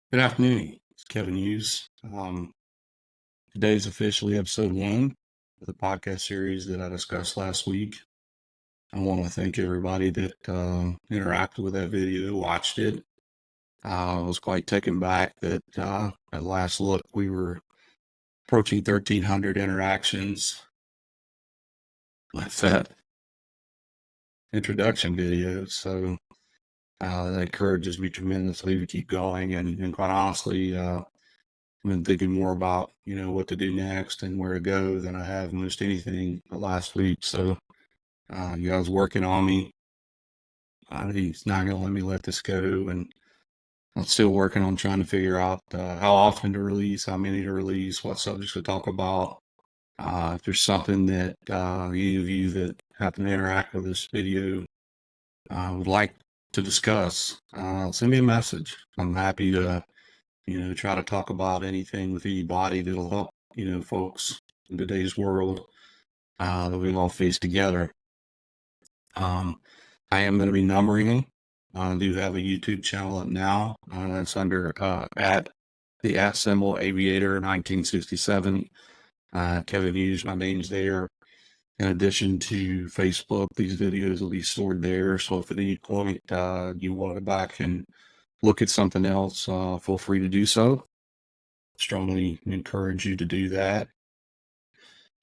Good afternoon. It's Kevin Hughes. Today's officially episode 1 of the podcast series that I discussed last week. I want to thank everybody that interacted with that video, watched it. I was quite taken back that at last look we were approaching 1,300 interactions with that introduction video. So that encourages me tremendously to keep going. And quite honestly, I've been thinking more about, what to do next and where to go than I have most anything last week. So, you guys working on me. He's not going to let me let this go. And I'm still working on trying to figure out how often to release, how many to release, what subjects to talk about. If there's something that any of you that happen to interact with this video would like to discuss, send me a message. I'm happy to try to talk about anything with anybody that'll help, folks in today's world that we all face together. I am going to be numbering them. I do have a YouTube channel up now. That's under at the @ symbol Aviator 1967. Kevin Hughes, my name's there. In addition to Facebook, these videos will be stored there. So if at any point you want to go back and look at something else, feel free to do so. Strongly encourage you to do that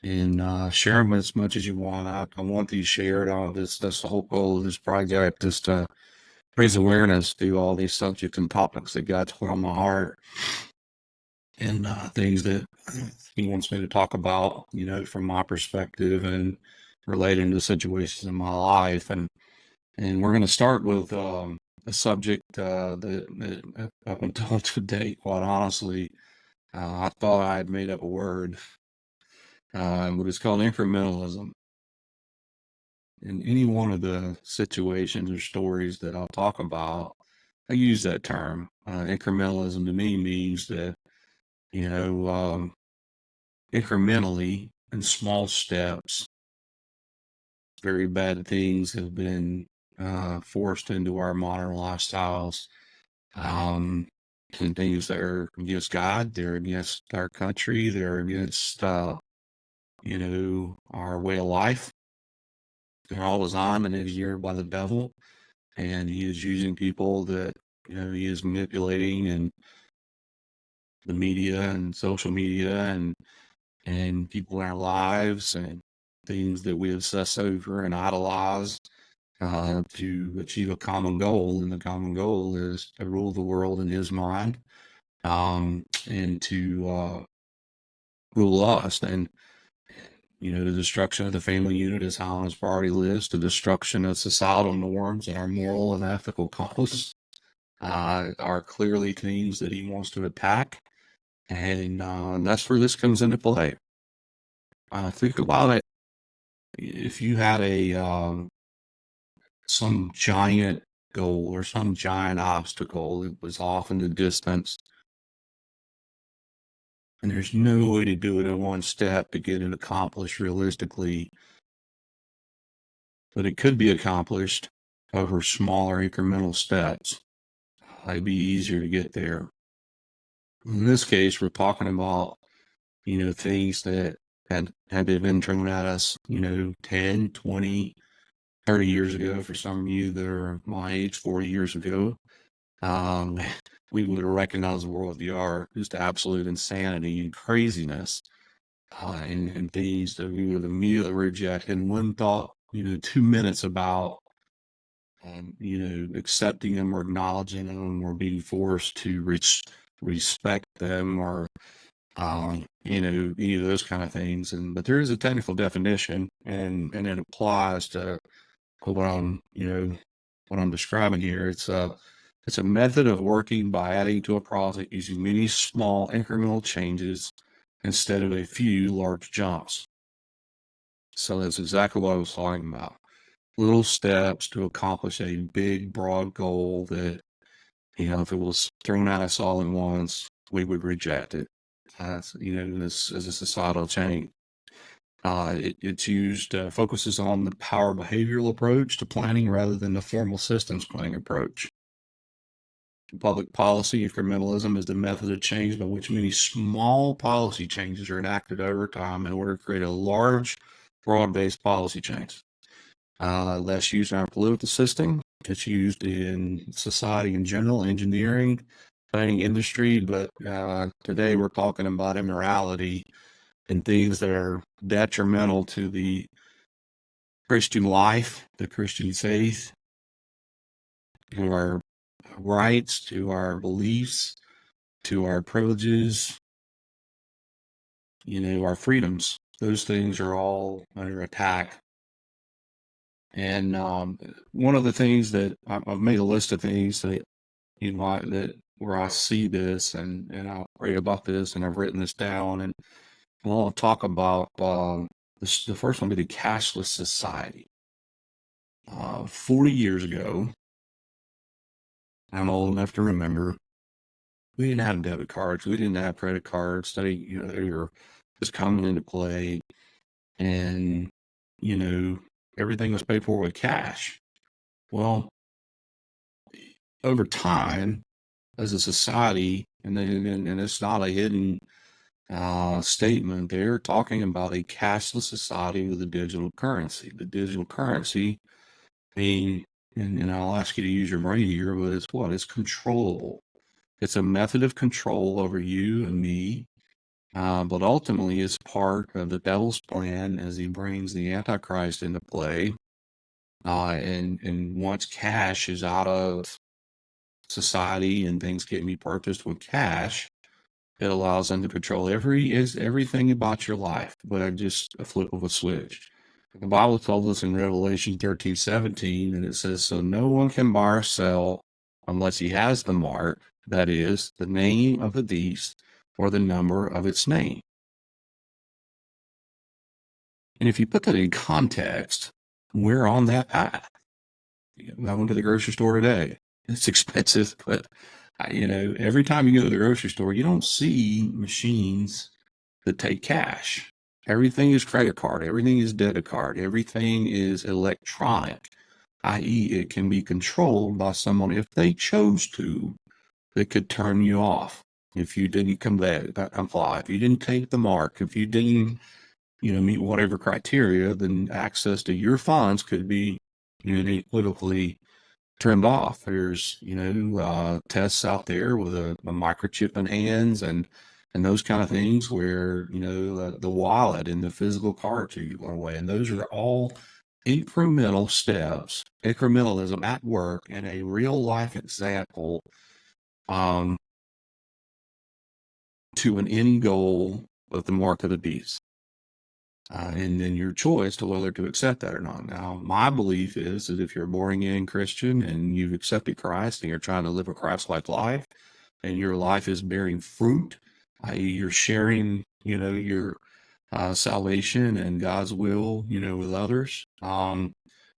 and share them as much as you want. I want these shared. That's the whole goal of this project, is to raise awareness to all these subjects and topics that God's put on my heart, and things that He wants me to talk about, from my perspective and relating to situations in my life. And we're going to start with a subject that up until today, quite honestly, I thought I had made up a word, but it's called incrementalism. In any one of the situations or stories that I'll talk about, I use that term. Incrementalism to me means that, incrementally, in small steps, very bad things have been forced into our modern lifestyles. And things that are against God, they're against our country, they're against, our way of life. They're all designed and engineered by the devil, and he is using people that, he is manipulating, and the media and social media and people in our lives and things that we obsess over and idolize to achieve a common goal. And the common goal is to rule the world in his mind, and to rule us. And, the destruction of the family unit is high on his priority list. The destruction of societal norms and our moral and ethical compass are clearly things that he wants to attack. And that's where this comes into play. Think about it. If you had some giant goal or some giant obstacle that was off in the distance, and there's no way to do it in one step to get it accomplished realistically, but it could be accomplished over smaller incremental steps. It'd be easier to get there. In this case, we're talking about, things that had been thrown at us, 10, 20, 30 years ago. For some of you that are my age, 40 years ago, um, we would have recognized the world we are, just absolute insanity and craziness, and things that we would immediately reject and wouldn't thought, 2 minutes about, accepting them or acknowledging them or being forced to respect them, or any of those kind of things. But there is a technical definition, and it applies to what I'm describing here. It's a method of working by adding to a project using many small incremental changes instead of a few large jumps. So that's exactly what I was talking about. Little steps to accomplish a big, broad goal that, if it was thrown at us all at once, we would reject it. This as a societal change. It's used, focuses on the power behavioral approach to planning rather than the formal systems planning approach. Public policy incrementalism is the method of change by which many small policy changes are enacted over time in order to create a large, broad-based policy change. Less used in our political system. It's used in society in general, engineering, planning industry, but today we're talking about immorality and things that are detrimental to the Christian life, the Christian faith, to our rights, to our beliefs, to our privileges, our freedoms. Those things are all under attack. And one of the things that I've made a list of things that that where I see this and I'll pray about this and I've written this down and I'll talk about the first one be the cashless society. 40 years ago, I'm old enough to remember, we didn't have debit cards, we didn't have credit cards. They were just coming into play, and everything was paid for with cash. Well, over time, as a society, and it's not a hidden statement, they're talking about a cashless society with a digital currency. The digital currency being, and I'll ask you to use your brain here, but it's what? It's controllable. It's a method of control over you and me, but ultimately it's part of the devil's plan as he brings the Antichrist into play. And once cash is out of society and things can be purchased with cash, it allows them to control everything about your life, but at just a flip of a switch. The Bible told us in Revelation 13:17, and it says, "So no one can buy or sell unless he has the mark, that is, the name of the beast or the number of its name." And if you put that in context, we're on that path. I went to the grocery store today. It's expensive, but every time you go to the grocery store, you don't see machines that take cash. Everything is credit card. Everything is debit card. Everything is electronic, i.e., it can be controlled by someone if they chose to. That could turn you off if you didn't comply, if you didn't take the mark, if you didn't, meet whatever criteria, then access to your funds could be politically trimmed off. There's, tests out there with a microchip in hands and those kind of things where, the wallet and the physical cards are going away. And those are all incremental steps, incrementalism at work and a real life example to an end goal of the mark of the beast. And then your choice to whether to accept that or not. Now, my belief is that if you're a born-again Christian and you've accepted Christ and you're trying to live a Christ-like life and your life is bearing fruit, i.e. you're sharing, your salvation and God's will, with others,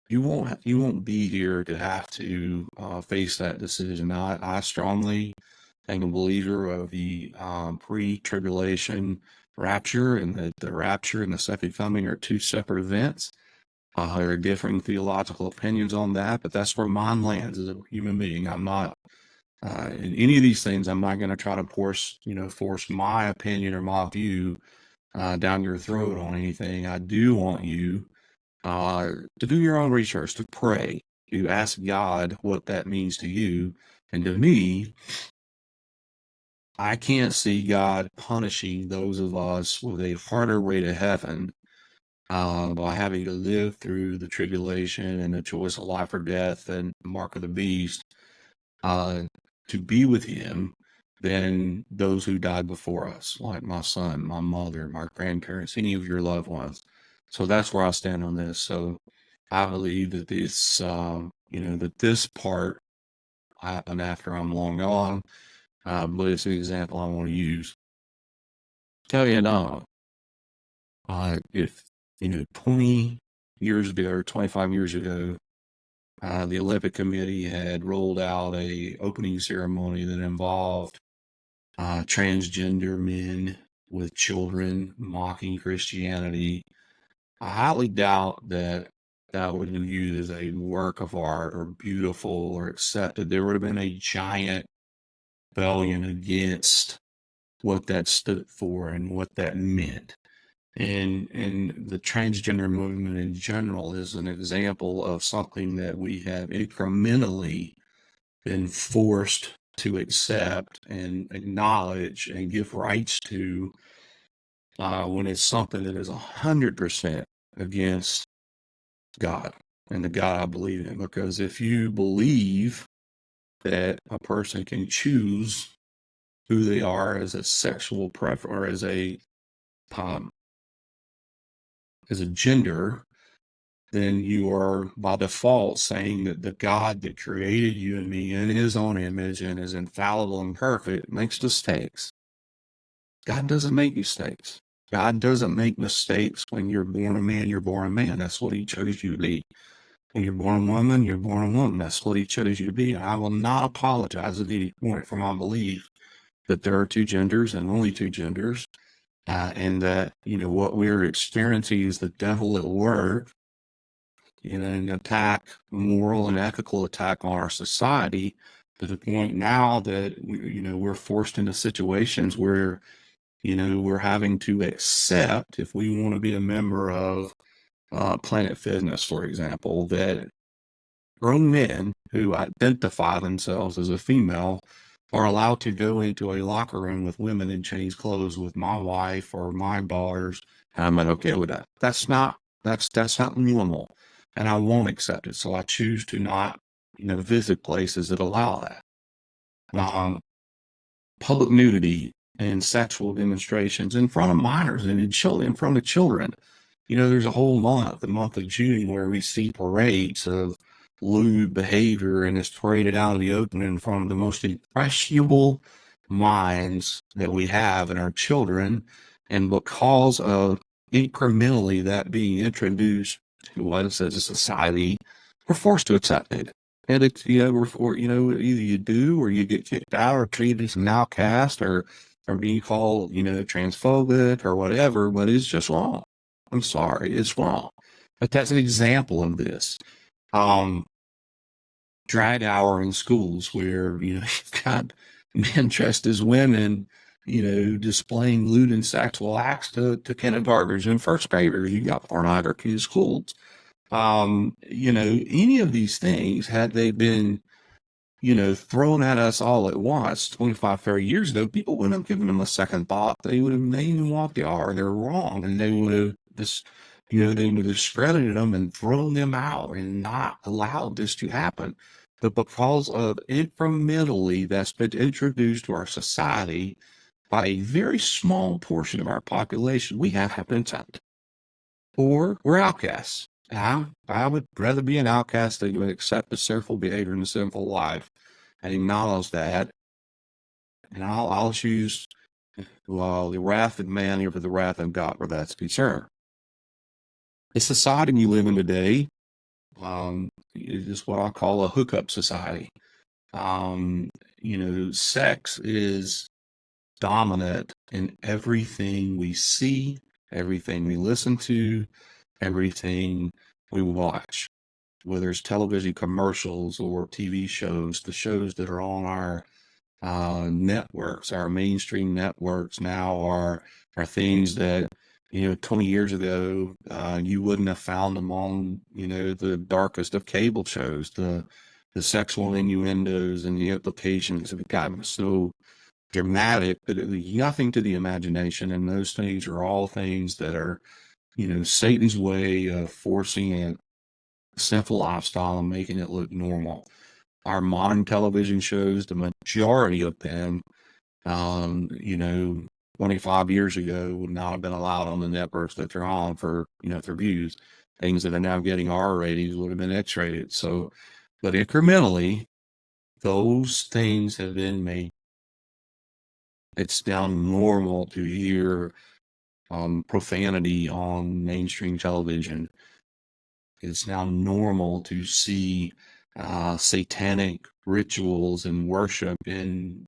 you won't be here to have to face that decision. I strongly am a believer of the pre-tribulation rapture, and that the rapture and the second coming are two separate events. There are differing theological opinions on that, but that's where mine lands as a human being. I'm not in any of these things. I'm not going to try to force my opinion or my view down your throat on anything. I do want you to do your own research, to pray, to ask God what that means to you. And to me, I can't see God punishing those of us with a harder way to heaven by having to live through the tribulation and the choice of life or death and the mark of the beast uh, to be with Him than those who died before us, like my son, my mother, my grandparents, any of your loved ones. So that's where I stand on this. So I believe that that this part happened after I'm long gone, but it's an example I want to use. Tell you now, if 20 years ago or 25 years ago, the Olympic Committee had rolled out a opening ceremony that involved transgender men with children mocking Christianity, I highly doubt that that would be viewed as a work of art or beautiful or accepted. There would have been a giant rebellion against what that stood for and what that meant. And the transgender movement in general is an example of something that we have incrementally been forced to accept and acknowledge and give rights to, when it's something that is 100% against God and the God I believe in. Because if you believe that a person can choose who they are as a sexual preference or um, as a gender, then you are by default saying that the God that created you and me in his own image and is infallible and perfect makes mistakes. God doesn't make mistakes. God doesn't make mistakes. When you're born a man, you're born a man. That's what he chose you to be. When you're born a woman, you're born a woman. That's what he chose you to be. And I will not apologize at any point for my belief that there are two genders and only two genders. And that, what we're experiencing is the devil at work, an attack, moral and ethical attack on our society, to the point now that, we're forced into situations where, we're having to accept, if we want to be a member of Planet Fitness, for example, that grown men who identify themselves as a female are allowed to go into a locker room with women and change clothes with my wife or my daughters. And I'm not okay with that. That's not normal. And I won't accept it. So I choose to not, visit places that allow that. Um, Public nudity and sexual demonstrations in front of minors and in front of children. There's a whole month, the month of June, where we see parades of lewd behavior, and it's paraded out in the open in front of the most impressionable minds that we have in our children. And because of incrementally that being introduced to us as a society, we're forced to accept it. And it's, either you do or you get kicked out or treated as an outcast or being called, transphobic or whatever, but it's just wrong. I'm sorry, it's wrong. But that's an example of this. Drag hour in schools where, you've got men dressed as women, displaying lewd and sexual acts to kindergartners and first graders. You got pornography in schools. Any of these things, had they been, thrown at us all at once 25, 30 years ago, people wouldn't have given them a second thought. They would have made them walk the yard. They're wrong. And they would have they would have discredited them and thrown them out and not allowed this to happen. But because of incrementally that's been introduced to our society by a very small portion of our population, we have been tempted. Or we're outcasts. I would rather be an outcast than to accept the sinful behavior and the sinful life and acknowledge that. And I'll choose, the wrath of man over the wrath of God where that's concerned. The society we live in today is what I call a hookup society. Sex is dominant in everything we see, everything we listen to, everything we watch, whether it's television commercials or TV shows. The shows that are on our networks, our mainstream networks now are things that 20 years ago you wouldn't have found them on the darkest of cable shows. The sexual innuendos and the implications have gotten so dramatic that it leaves nothing to the imagination, and those things are all things that are Satan's way of forcing a sinful lifestyle and making it look normal. Our modern television shows, the majority of them, 25 years ago would not have been allowed on the networks that they're on for views. Things that are now getting R ratings would have been X rated. So, but incrementally, those things have been made. It's now normal to hear profanity on mainstream television. It's now normal to see satanic rituals and worship in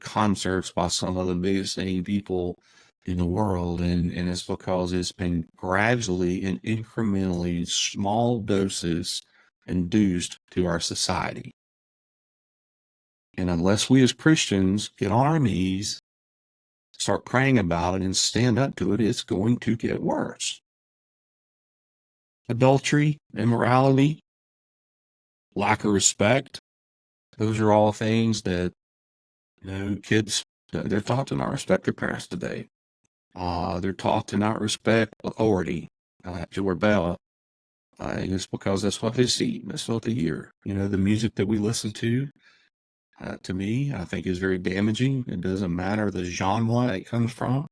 concerts by some of the biggest name people in the world, and it's because it's been gradually and incrementally small doses induced to our society. And unless we as Christians get on our knees, start praying about it, and stand up to it, it's going to get worse. Adultery, immorality, lack of respect, those are all things that, kids, they're taught to not respect their parents today. They're taught to not respect authority, to rebel. It's because that's what they see, that's what they hear. The music that we listen to me, I think is very damaging. It doesn't matter the genre it comes from.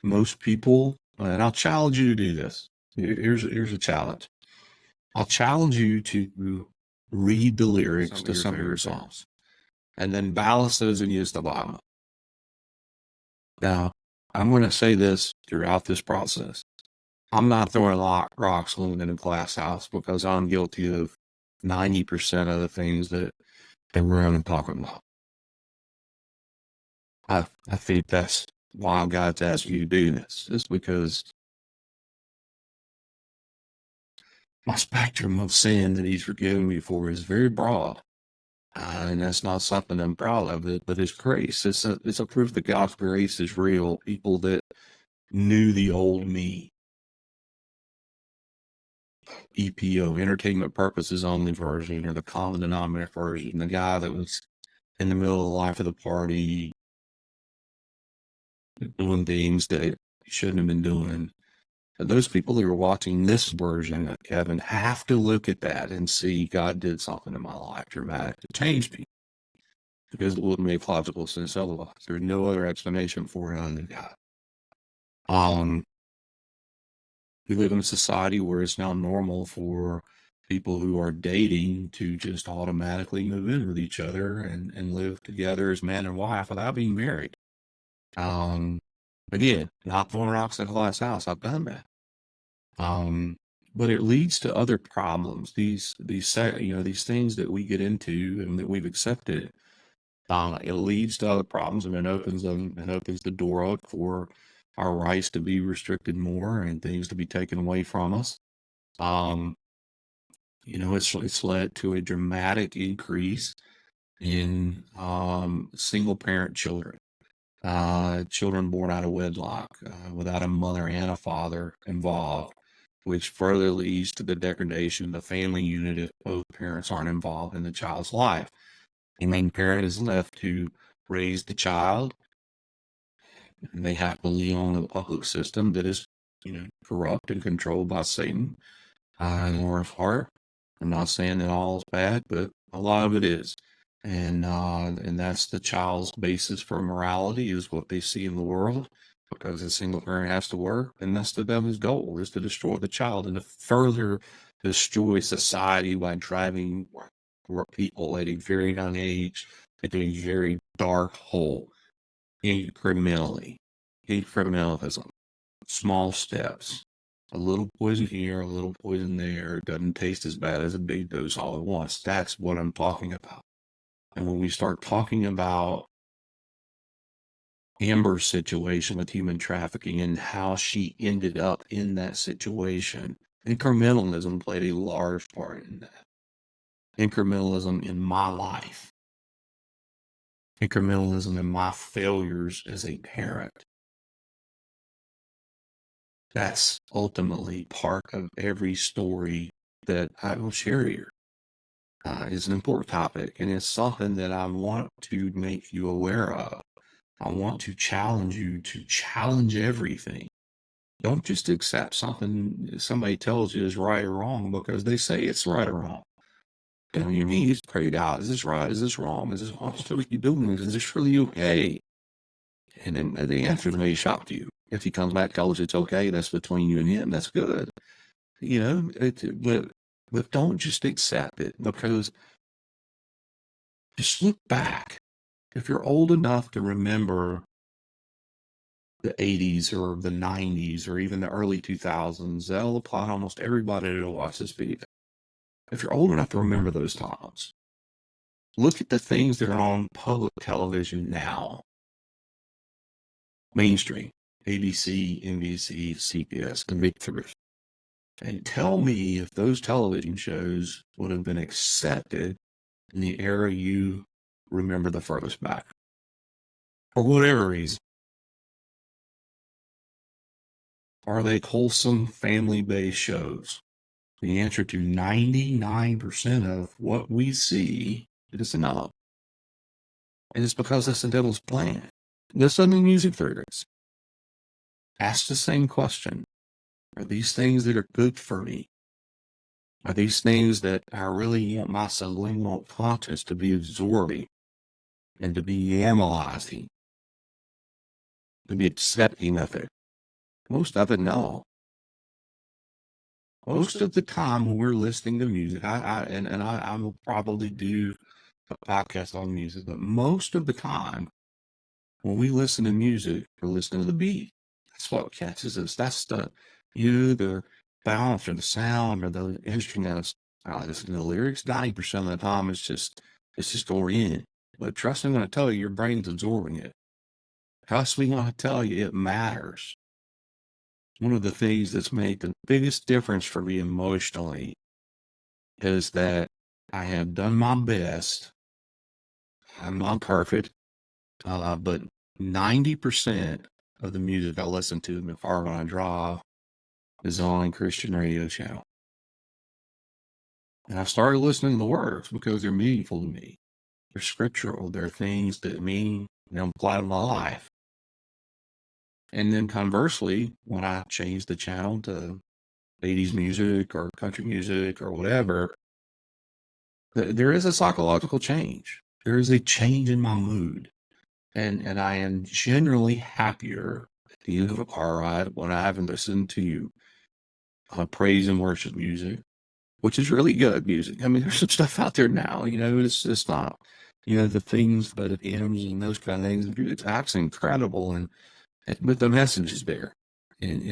Most people, and I'll challenge you to do this. Here's a challenge. I'll challenge you to read the lyrics to some of your songs and then balance those against the Bible. Now, I'm going to say this throughout this process. I'm not throwing rocks in a glass house because I'm guilty of 90% of the things that we're going to talk about. I think that's why God's asked you to do this. Just because my spectrum of sin that He's forgiven me for is very broad. And that's not something I'm proud of, but His grace. It's a proof that God's grace is real. People that knew the old me. EPO, entertainment purposes only version, or the common denominator version, the guy that was in the middle of the life of the party, doing things that he shouldn't have been doing. And those people who are watching this version of Kevin have to look at that and see God did something in my life dramatic to change me. Because it wouldn't make logical sense otherwise. There's no other explanation for it other than God. We live in a society where it's now normal for people who are dating to just automatically move in with each other and live together as man and wife without being married. Again, not throwing rocks at a glass house. I've done that. But it leads to other problems. These things that we get into and that we've accepted. It leads to other problems, and it opens the door up for our rights to be restricted more and things to be taken away from us. It's led to a dramatic increase in single parent children, children born out of wedlock, without a mother and a father involved, which further leads to the degradation of the family unit if both parents aren't involved in the child's life. The main parent is left to raise the child, and they have to lean on a public system that is, corrupt and controlled by Satan, in large part. I'm not saying that all is bad, but a lot of it is. And that's the child's basis for morality, is what they see in the world, because a single parent has to work, and that's the devil's goal, is to destroy the child and to further destroy society by driving people at a very young age into a very dark hole. Incrementalism, small steps, a little poison here, a little poison there. It doesn't taste as bad as a big dose all at once. That's what I'm talking about. And when we start talking about Amber's situation with human trafficking and how she ended up in that situation, incrementalism played a large part in that. Incrementalism in my life. Incrementalism in my failures as a parent. That's ultimately part of every story that I will share here. It's an important topic, and it's something that I want to make you aware of. I want to challenge you to challenge everything. Don't just accept something somebody tells you is right or wrong because they say it's right or wrong. And on your knees, pray to God, is this right? Is this wrong? Is this what you're doing? Is this really okay? And then the answer may shock you. If he comes back, tells you it's okay, that's between you and him, that's good. But don't just accept it, because just look back. If you're old enough to remember the 80s or the 90s or even the early 2000s, that'll apply to almost everybody that'll watch this video. If you're old enough to remember those times, look at the things that are on public television now. Mainstream, ABC, NBC, CBS, the big three. And tell me if those television shows would have been accepted in the era you remember the furthest back? For whatever reason. Are they wholesome family-based shows? The answer to 99% of what we see is no. And it's because that's the devil's plan. Listen to music theorists. Ask the same question. Are these things that are good for me? Are these things that I really want my subliminal conscious to be absorbing and to be analyzing, to be accepting of it? Most of it, no. Most of the time when we're listening to music, I will probably do a podcast on music, but most of the time when we listen to music, we're listening to the beat. That's what catches us. That's the balance or the sound or the instruments. I listen to the lyrics. 90% of the time, it's just oriented. But trust me when I tell you, your brain's absorbing it. Trust me when I tell you, it matters. One of the things that's made the biggest difference for me emotionally is that I have done my best. I'm not perfect, but 90% of the music I listen to in the car when I drive is on Christian radio channel. And I started listening to the words because they're meaningful to me. They're scriptural. They're things that mean apply to my life. And then conversely, when I changed the channel to 80s music or country music or whatever, there is a psychological change. There is a change in my mood. And I am generally happier at the end of a car ride when I haven't listened to praise and worship music, which is really good music. I mean, there's some stuff out there now, it's not, the things, but the hymns and those kind of things, it's actually incredible. But the message is there. And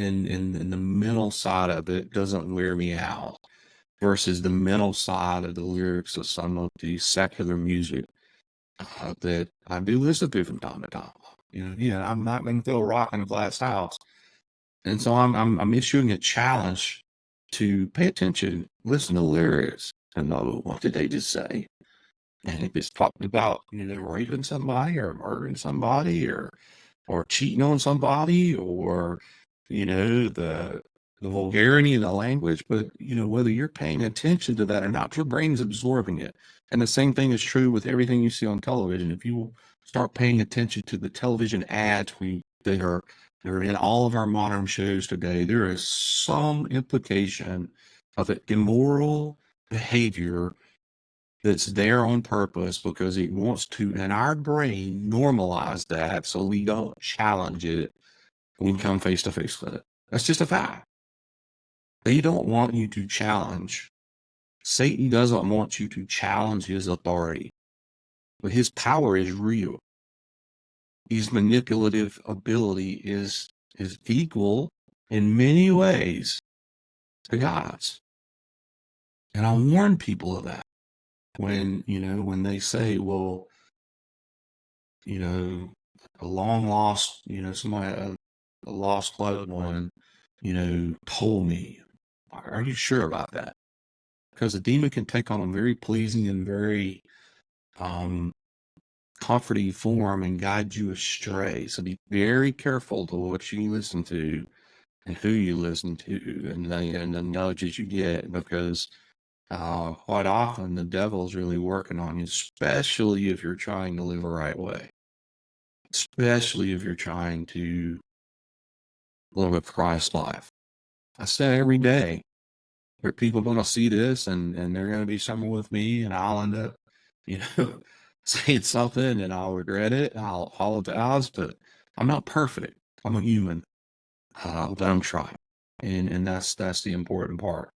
the mental side of it doesn't wear me out versus the mental side of the lyrics of some of the secular music that I do listen to from time to time. I'm not going to throw a rock in a glass house. And so I'm issuing a challenge to pay attention, listen to lyrics, and know what did they just say. And if it's talking about, raping somebody or murdering somebody or cheating on somebody or, the vulgarity in the language, but, whether you're paying attention to that or not, your brain's absorbing it. And the same thing is true with everything you see on television. If you start paying attention to the television ads that are in all of our modern shows today, there is some implication of an immoral behavior that's there on purpose because it wants to, in our brain, normalize that so we don't challenge it when we come face to face with it. That's just a fact. They don't want you to challenge. Satan doesn't want you to challenge his authority, but his power is real. His manipulative ability is equal in many ways to God's. And I warn people of that when they say, well, a long lost, somebody, a lost loved one, told me, are you sure about that? Because a demon can take on a very pleasing and very comforting form and guide you astray. So be very careful to what you listen to and who you listen to and the nudges you get, because quite often the devil's really working on you, especially if you're trying to live the right way, especially if you're trying to live a Christ life. I say every day, there are people going to see this and they're going to be somewhere with me and I'll end up, saying something and I'll regret it. And I'll apologize, but I'm not perfect. I'm a human. But I'm trying. And that's the important part.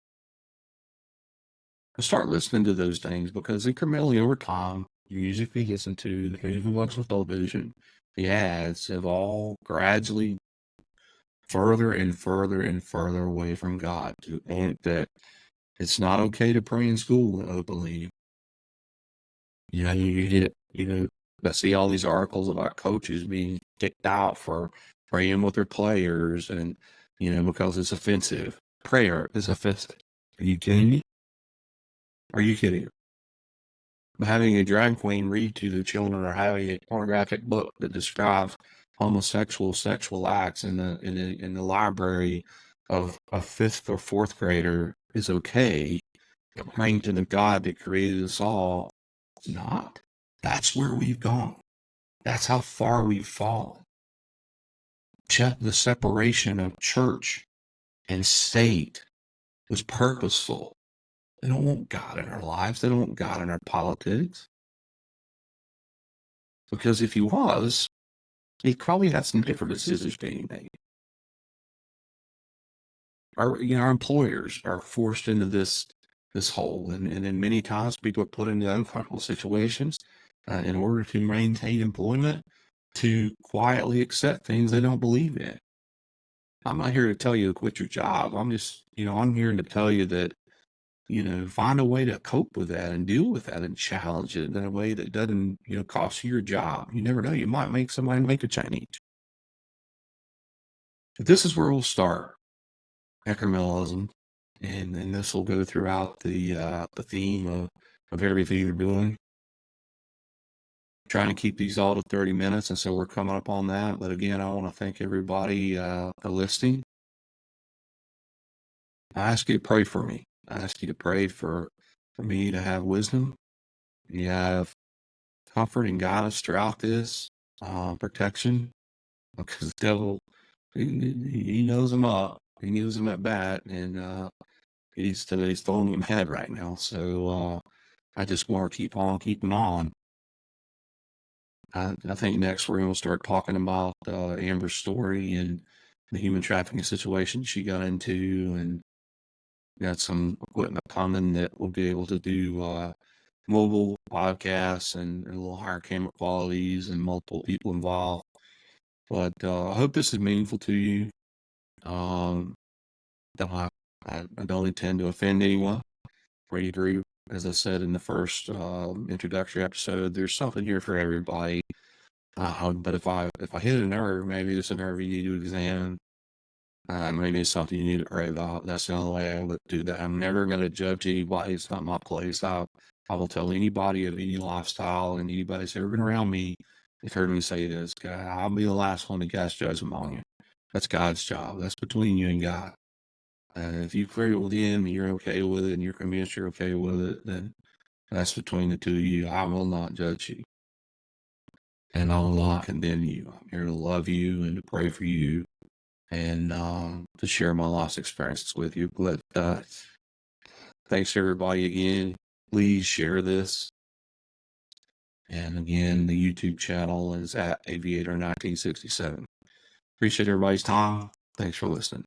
I start listening to those things because incrementally over time, the music we listen to, the music we watch on television, the ads have all gradually further and further and further away from God, and that it's not okay to pray in school openly. I see all these articles about coaches being kicked out for praying with their players and, because it's offensive. Prayer is offensive. Are you kidding me? Are you kidding? having a drag queen read to the children or having a pornographic book that describes homosexual sexual acts in the library of a fifth or fourth grader is okay. Praying to the God that created us all, it's not. That's where we've gone. That's how far we've fallen. Check the separation of church and state was purposeful. They don't want God in our lives. They don't want God in our politics. Because if he was, he probably had some different decisions being made. Our employers are forced into this hole, and then many times people are put into uncomfortable situations in order to maintain employment, to quietly accept things they don't believe in. I'm not here to tell you to quit your job. I'm here to tell you that, find a way to cope with that and deal with that and challenge it in a way that doesn't, cost you your job. You never know. You might make somebody make a change. But this is where we'll start. Incrementalism. And this will go throughout the theme of everything you're doing. Trying to keep these all to 30 minutes, and so we're coming up on that. But again, I want to thank everybody for listening. I ask you to pray for me. I ask you to pray for me to have wisdom. You have comfort and guidance throughout this, protection, because the devil, he knows them up. He knows them at bat, and he's throwing them ahead right now. So I just want to keep on keeping on. I think next we're going to start talking about Amber's story and the human trafficking situation she got into, and got some equipment coming that will be able to do mobile podcasts and a little higher camera qualities and multiple people involved. But I hope this is meaningful to you. Um, I don't intend to offend anyone. Pretty agree. As I said in the first introductory episode, there's something here for everybody. But if I hit a nerve, maybe it's a nerve you need to examine. Maybe it's something you need to pray about. That's the only way I would do that. I'm never going to judge anybody. It's not my place. I will tell anybody of any lifestyle, and anybody that's ever been around me has heard me say this. God, I'll be the last one to cast judgment on you. That's God's job. That's between you and God. If you pray with him and you're okay with it and you're convinced you're okay with it, then that's between the two of you. I will not judge you. And I will not condemn you. I'm here to love you and to pray for you and to share my lost experiences with you. But thanks everybody again. Please share this. And again, the YouTube channel is at Aviator 1967. Appreciate everybody's time. Thanks for listening.